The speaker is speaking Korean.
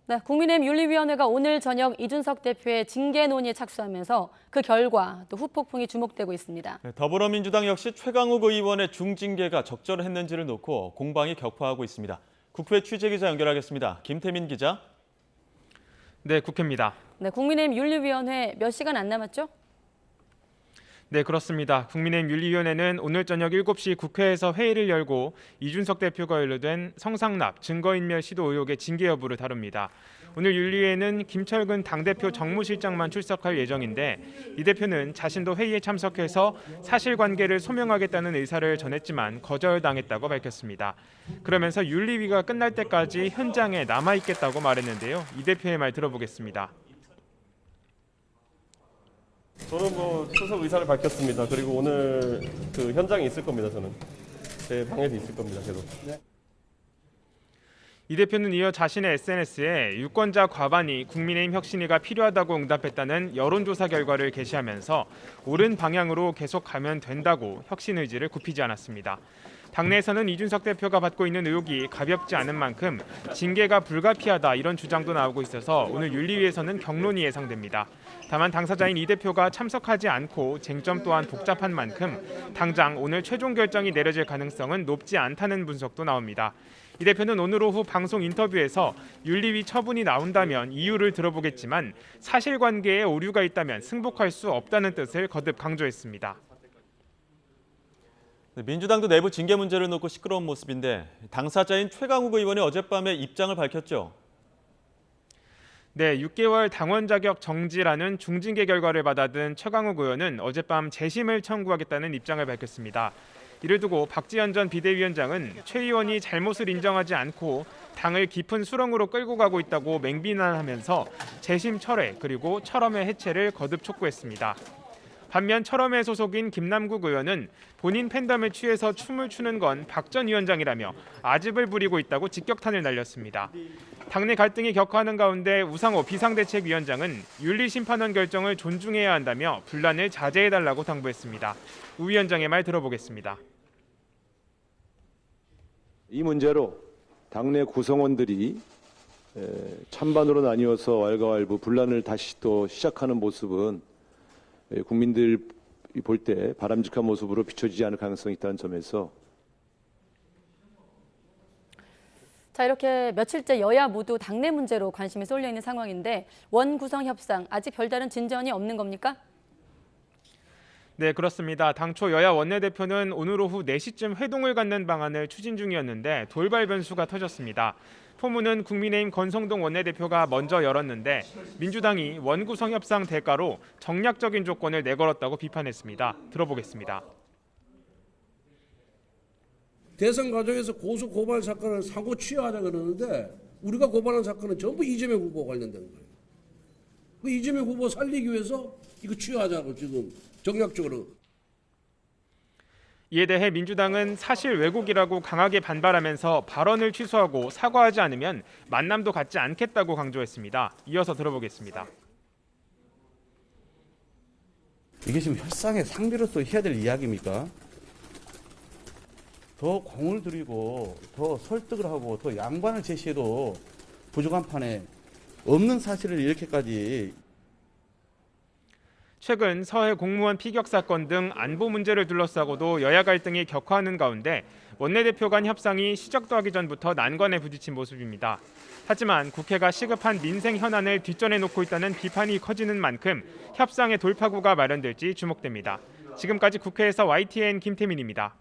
네, 국민의힘 윤리위원회가 오늘 저녁 이준석 대표의 징계 논의에 착수하면서 그 결과 또 후폭풍이 주목되고 있습니다. 네, 더불어민주당 역시 최강욱 의원의 중징계가 적절했는지를 놓고 공방이 격화하고 있습니다. 국회 취재기자 연결하겠습니다. 김태민 기자. 네, 국회입니다. 네, 국민의힘 윤리위원회 몇 시간 안 남았죠? 네, 그렇습니다. 국민의힘 윤리위원회는 오늘 저녁 7시 국회에서 회의를 열고 이준석 대표가 연루된 성상납, 증거인멸 시도 의혹의 징계 여부를 다룹니다. 오늘 윤리위에는 김철근 당대표 정무실장만 출석할 예정인데 이 대표는 자신도 회의에 참석해서 사실관계를 소명하겠다는 의사를 전했지만 거절당했다고 밝혔습니다. 그러면서 윤리위가 끝날 때까지 현장에 남아있겠다고 말했는데요. 이 대표의 말 들어보겠습니다. 저는 출석 의사를 밝혔습니다. 그리고 오늘 그 현장에 있을 겁니다. 저는 제 방에도 있을 겁니다. 계속. 네. 이 대표는 이어 자신의 SNS에 유권자 과반이 국민의힘 혁신위가 필요하다고 응답했다는 여론조사 결과를 게시하면서 옳은 방향으로 계속 가면 된다고 혁신 의지를 굽히지 않았습니다. 당내에서는 이준석 대표가 받고 있는 의혹이 가볍지 않은 만큼 징계가 불가피하다 이런 주장도 나오고 있어서 오늘 윤리위에서는 격론이 예상됩니다. 다만 당사자인 이 대표가 참석하지 않고 쟁점 또한 복잡한 만큼 당장 오늘 최종 결정이 내려질 가능성은 높지 않다는 분석도 나옵니다. 이 대표는 오늘 오후 방송 인터뷰에서 윤리위 처분이 나온다면 이유를 들어보겠지만 사실관계에 오류가 있다면 승복할 수 없다는 뜻을 거듭 강조했습니다. 민주당도 내부 징계 문제를 놓고 시끄러운 모습인데 당사자인 최강욱 의원이 어젯밤에 입장을 밝혔죠. 네, 6개월 당원 자격 정지라는 중징계 결과를 받아든 최강욱 의원은 어젯밤 재심을 청구하겠다는 입장을 밝혔습니다. 이를 두고 박지원 전 비대위원장은 최 의원이 잘못을 인정하지 않고 당을 깊은 수렁으로 끌고 가고 있다고 맹비난하면서 재심 철회 그리고 철험의 해체를 거듭 촉구했습니다. 반면 철험회 소속인 김남국 의원은 본인 팬덤에 취해서 춤을 추는 건 박 전 위원장이라며 아집을 부리고 있다고 직격탄을 날렸습니다. 당내 갈등이 격화하는 가운데 우상호 비상대책위원장은 윤리심판원 결정을 존중해야 한다며 분란을 자제해달라고 당부했습니다. 우 위원장의 말 들어보겠습니다. 이 문제로 당내 구성원들이 찬반으로 나뉘어서 왈가왈부 분란을 다시 또 시작하는 모습은 국민들이 볼 때 바람직한 모습으로 비춰지지 않을 가능성이 있다는 점에서 자, 이렇게 며칠째 여야 모두 당내 문제로 관심이 쏠려 있는 상황인데 원구성 협상 아직 별다른 진전이 없는 겁니까? 네, 그렇습니다. 당초 여야 원내대표는 오늘 오후 4시쯤 회동을 갖는 방안을 추진 중이었는데 돌발 변수가 터졌습니다. 포문은 국민의힘 권성동 원내대표가 먼저 열었는데 민주당이 원구성 협상 대가로 정략적인 조건을 내걸었다고 비판했습니다. 들어보겠습니다. 대선 과정에서 고소 고발 사건을 사고 취하하자 그러는데 우리가 고발한 사건은 전부 이재명 후보와 관련된 거예요. 그 이재명 후보 살리기 위해서 이거 취하자고 지금 정략적으로. 이에 대해 민주당은 사실 왜곡이라고 강하게 반발하면서 발언을 취소하고 사과하지 않으면 만남도 갖지 않겠다고 강조했습니다. 이어서 들어보겠습니다. 이게 지금 협상의 상비로서 해야 될 이야기입니까? 더 공을 들이고 더 설득을 하고 더 양반을 제시해도 부족한 판에 없는 사실을 이렇게까지. 최근 서해 공무원 피격 사건 등 안보 문제를 둘러싸고도 여야 갈등이 격화하는 가운데 원내대표 간 협상이 시작도 하기 전부터 난관에 부딪힌 모습입니다. 하지만 국회가 시급한 민생 현안을 뒷전에 놓고 있다는 비판이 커지는 만큼 협상의 돌파구가 마련될지 주목됩니다. 지금까지 국회에서 YTN 김태민입니다.